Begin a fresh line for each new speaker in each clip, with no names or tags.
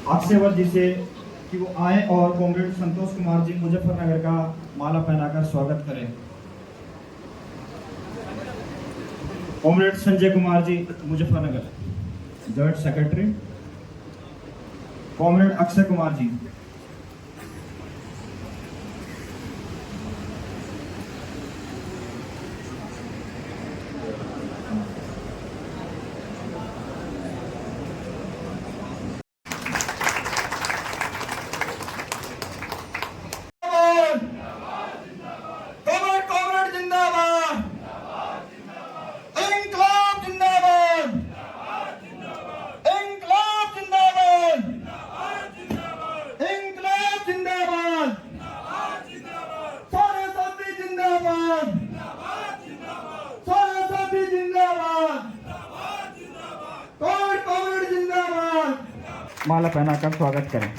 अक्षयवर जी से कि वो आए और कॉमरेड संतोष कुमार जी मुजफ्फरनगर का माला पहनाकर स्वागत करें। Comrade Sanjay Kumar ji Muzaffarnagar, joint secretary. Comrade Akshay Kumar ji. माला पहनाकर स्वागत करें।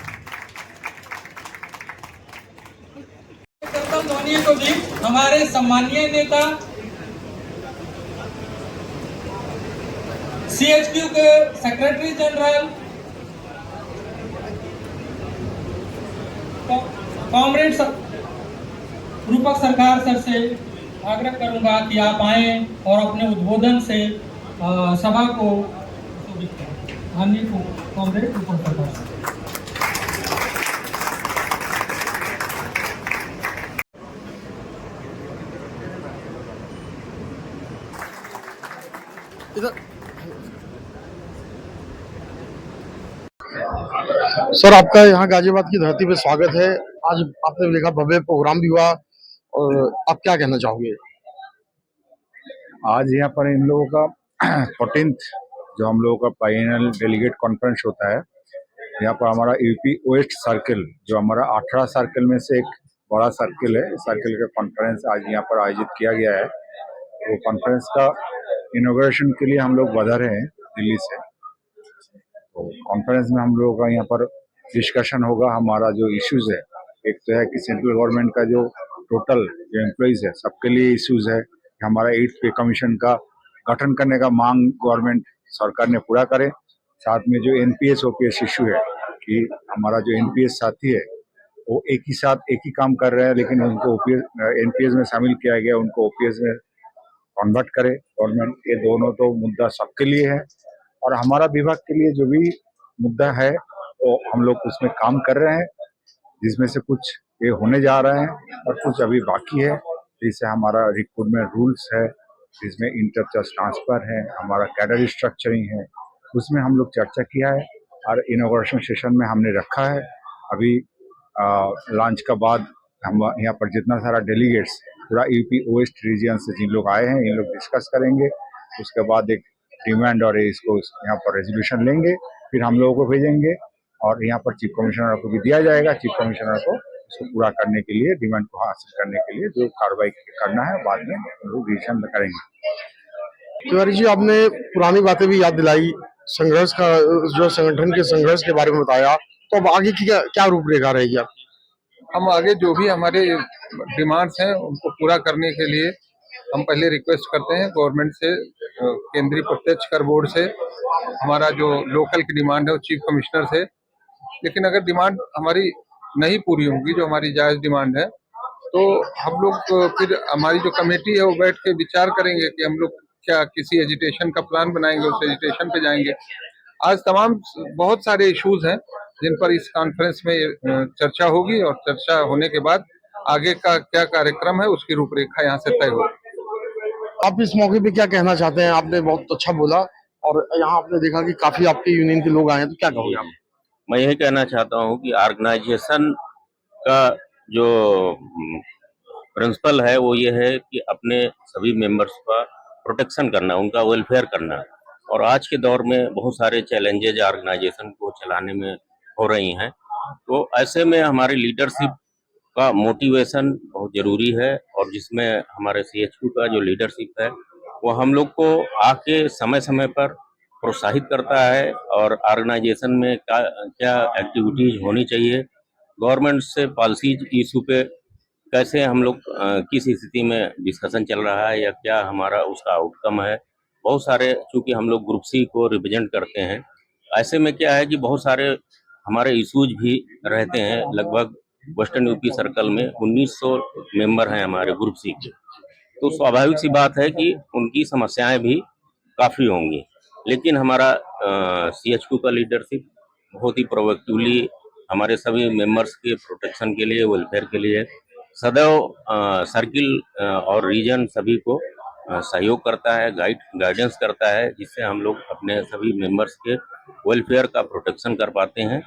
ध्वनि को भी हमारे सम्मानीय नेता सीएचक्यू के सेक्रेटरी जनरल कॉमरेड रूपक सरकार सर से आग्रह करूंगा कि आप आए और अपने उद्बोधन से सभा को माननीय कॉमरेड रूपक सरकार।
सर, आपका यहाँ गाजियाबाद की धरती पे स्वागत है। आज आपने देखा भव्य प्रोग्राम भी हुआ, और आप क्या कहना चाहोगे?
आज यहाँ पर इन लोगों का 14th जो हम लोगों का फाइनल डेलीगेट कॉन्फ्रेंस होता है, यहाँ पर हमारा यूपी वेस्ट सर्किल जो हमारा 18 सर्किल में से एक बड़ा सर्किल है, इस सर्किल का कॉन्फ्रेंस आज यहाँ पर आयोजित किया गया है। वो कॉन्फ्रेंस का इनॉग्रेशन के लिए हम लोग बधा रहे हैं दिल्ली से। तो कॉन्फ्रेंस में हम लोगों का यहाँ पर डिस्कशन होगा, हमारा जो इश्यूज है। एक तो है कि सेंट्रल गवर्नमेंट का जो टोटल जो एम्प्लॉइज है सबके लिए इश्यूज है कि हमारा 8th पे कमीशन का गठन करने का मांग गवर्नमेंट सरकार ने पूरा करे। साथ में जो एनपीएस ओपीएस इश्यू है कि हमारा जो एनपीएस साथी है वो एक ही साथ एक ही काम कर रहे हैं, लेकिन उनको एनपीएस में शामिल किया गया, उनको ओपीएस में कन्वर्ट करे गवर्नमेंट। ये दोनों तो मुद्दा सबके लिए है, और हमारा विभाग के लिए जो भी मुद्दा है वो हम लोग उसमें काम कर रहे हैं, जिसमें से कुछ ये होने जा रहे हैं और कुछ अभी बाकी है। जैसे हमारा रिक्रूटमेंट रूल्स है, जिसमें इंटरचर्च ट्रांसफर है, हमारा कैडर स्ट्रक्चरिंग है, उसमें हम लोग चर्चा किया है और इनॉग्रेशन सेशन में हमने रखा है। अभी लॉन्च का बाद हम यहाँ पर जितना सारा डेलीगेट्स पूरा यूपी वेस्ट रीजन से जिन लोग आए हैं इन लोग डिस्कस करेंगे। उसके बाद एक डिमांड और इसको यहाँ पर रेजोल्यूशन लेंगे, फिर हम लोगों को भेजेंगे और यहाँ पर चीफ कमिश्नर को भी दिया जाएगा। चीफ कमिश्नर को इसको पूरा करने के लिए, डिमांड को हासिल करने के लिए जो कार्रवाई करना है बाद में हम लोग डिसीजन करेंगे।
तिवारी जी, आपने पुरानी बातें भी याद दिलाई, संघर्ष का जो संगठन के संघर्ष के बारे में बताया, तो अब आगे की क्या रूपरेखा रहेगी आपकी?
हम आगे जो भी हमारे डिमांड्स हैं उनको पूरा करने के लिए हम पहले रिक्वेस्ट करते हैं गवर्नमेंट से, केंद्रीय प्रत्यक्ष कर बोर्ड से। हमारा जो लोकल की डिमांड है वो चीफ कमिश्नर से। लेकिन अगर डिमांड हमारी नहीं पूरी होगी, जो हमारी जायज डिमांड है, तो हम लोग फिर हमारी जो कमेटी है वो बैठ के विचार करेंगे कि हम लोग क्या किसी एजिटेशन का प्लान बनाएंगे, उस एजिटेशन पे जाएंगे। आज तमाम बहुत सारे इश्यूज हैं जिन पर इस कॉन्फ्रेंस में चर्चा होगी, और चर्चा होने के बाद आगे का क्या कार्यक्रम है उसकी रूपरेखा यहाँ से तय होगी।
आप इस मौके पे क्या कहना चाहते हैं? आपने बहुत अच्छा बोला, और यहाँ आपने देखा कि काफी आपके यूनियन के लोग आए हैं, तो क्या कहोगे आप?
मैं यही कहना चाहता हूँ कि ऑर्गेनाइजेशन का जो प्रिंसिपल है वो ये है कि अपने सभी मेंबर्स का प्रोटेक्शन करना, उनका वेलफेयर करना। और आज के दौर में बहुत सारे चैलेंजेज ऑर्गेनाइजेशन को चलाने में हो रही हैं, तो ऐसे में हमारी लीडरशिप का मोटिवेशन बहुत ज़रूरी है। और जिसमें हमारे सीएचक्यू का जो लीडरशिप है वो हम लोग को आके समय समय पर प्रोत्साहित करता है, और ऑर्गेनाइजेशन में क्या क्या एक्टिविटीज़ होनी चाहिए, गवर्नमेंट से पॉलिसीज इशू पे कैसे हम लोग किस स्थिति में डिस्कशन चल रहा है या क्या हमारा उसका आउटकम है। बहुत सारे, चूंकि हम लोग ग्रुप सी को रिप्रेजेंट करते हैं, ऐसे में क्या है कि बहुत सारे हमारे इशूज भी रहते हैं। लगभग वेस्टर्न यूपी सर्कल में 1900 मेंबर हैं हमारे ग्रुप सी के। तो स्वाभाविक सी बात है कि उनकी समस्याएं भी काफ़ी होंगी, लेकिन हमारा CHQ का लीडरशिप बहुत ही प्रोएक्टिवली हमारे सभी मेंबर्स के प्रोटेक्शन के लिए, वेलफेयर के लिए सदैव सर्किल और रीजन सभी को सहयोग करता है, गाइडेंस करता है, जिससे हम लोग अपने सभी मेंबर्स के वेलफेयर का प्रोटेक्शन कर पाते हैं।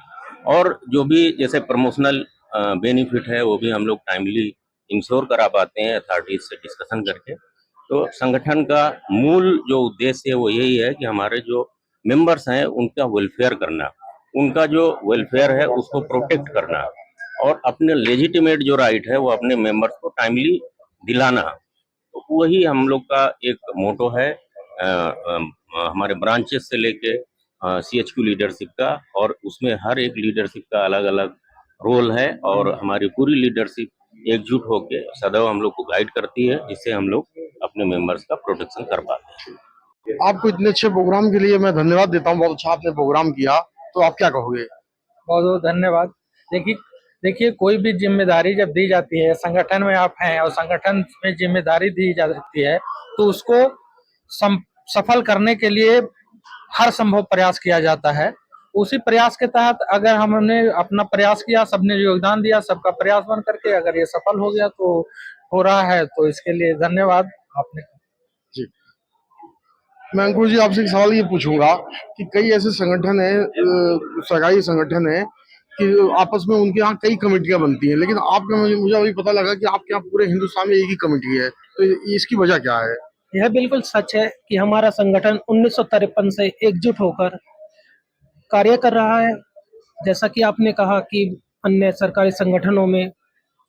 और जो भी जैसे प्रमोशनल बेनिफिट है वो भी हम लोग टाइमली इंश्योर करा पाते हैं अथॉरिटीज से डिस्कशन करके। तो संगठन का मूल जो उद्देश्य है वो यही है कि हमारे जो मेंबर्स हैं उनका वेलफेयर करना, उनका जो वेलफेयर है उसको प्रोटेक्ट करना और अपने लेजिटिमेट जो राइट है वो अपने मेंबर्स को टाइमली दिलाना। तो वही हम लोग का एक मोटो है हमारे ब्रांचेस से लेके CHQ लीडरशिप का, और उसमें हर एक लीडरशिप का अलग अलग रोल है और हमारी पूरी लीडरशिप एकजुट होकर सदैव हम लोग को गाइड करती है, जिससे हम लोग अपने मेंबर्स का प्रोटेक्शन कर पाते हैं।
आपको इतने अच्छे प्रोग्राम के लिए मैं धन्यवाद देता हूँ, बहुत अच्छा आपने प्रोग्राम किया, तो आप क्या कहोगे?
बहुत बहुत धन्यवाद। देखिए कोई भी जिम्मेदारी जब दी जाती है, संगठन में आप हैं और संगठन में जिम्मेदारी दी जाती है, तो उसको सफल करने के लिए हर संभव प्रयास किया जाता है। उसी प्रयास के तहत अगर हमने अपना प्रयास किया, सबने योगदान दिया, सबका प्रयास बन करके अगर ये सफल हो गया तो हो रहा है, तो इसके लिए धन्यवाद आपने।
जी, मैं अंकुर जी आपसे एक सवाल ये पूछूंगा कि कई ऐसे संगठन है, सरकारी संगठन है कि आपस में उनके यहाँ कई कमेटियां बनती हैं, लेकिन आपके मुझे अभी पता लगा कि आपके यहाँ पूरे हिंदुस्तान में एक ही कमेटी है, तो इसकी वजह क्या है?
यह बिल्कुल सच है कि हमारा संगठन 1953 से एकजुट होकर कार्य कर रहा है। जैसा कि आपने कहा कि अन्य सरकारी संगठनों में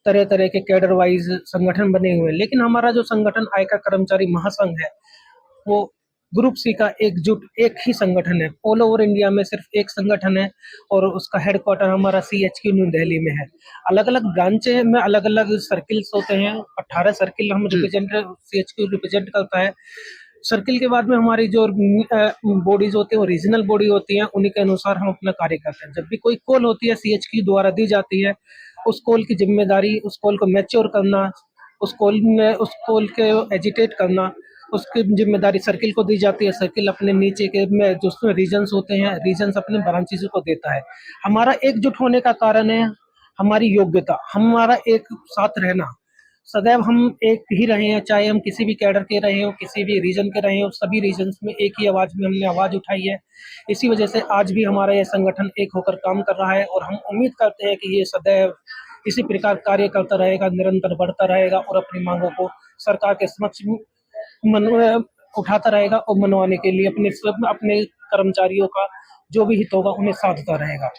तरह तरह के कैडर वाइज संगठन बने हुए हैं, लेकिन हमारा जो संगठन आयकर कर्मचारी महासंघ है वो ग्रुप सी का एकजुट एक ही संगठन है। ऑल ओवर इंडिया में सिर्फ एक संगठन है और उसका हेडक्वार्टर हमारा CHQ न्यू दिल्ली में है। अलग अलग ब्रांचे में अलग अलग सर्किल्स होते हैं। 18 सर्किल हम CHQ रिप्रेजेंट करता है। सर्किल के बाद में हमारी जो बॉडीज होती है वो रीजनल बॉडी होती है, उन्हीं के अनुसार हम अपना कार्य करते हैं। जब भी कोई कॉल होती है CHQ द्वारा दी जाती है, उस कॉल की जिम्मेदारी, उस कॉल को मैच्योर करना, उस कॉल के एजिटेट करना, उसकी जिम्मेदारी सर्किल को दी जाती है। सर्किल अपने नीचे के में जो रीजन्स होते हैं, रीजन्स अपने ब्रांचेस को देता है। हमारा एकजुट होने का कारण है हमारी योग्यता, हमारा एक साथ रहना। सदैव हम एक ही रहे हैं, चाहे हम किसी भी कैडर के रहे हो, किसी भी रीजन के रहे हो, सभी रीजन्स में एक ही आवाज में हमने आवाज उठाई है। इसी वजह से आज भी हमारा यह संगठन एक होकर काम कर रहा है और हम उम्मीद करते हैं कि ये सदैव इसी प्रकार कार्य करता रहेगा, निरंतर बढ़ता रहेगा और अपनी मांगों को सरकार के समक्ष उठाता रहेगा और मनवाने के लिए अपने कर्मचारियों का जो भी हित होगा उन्हें साधता रहेगा।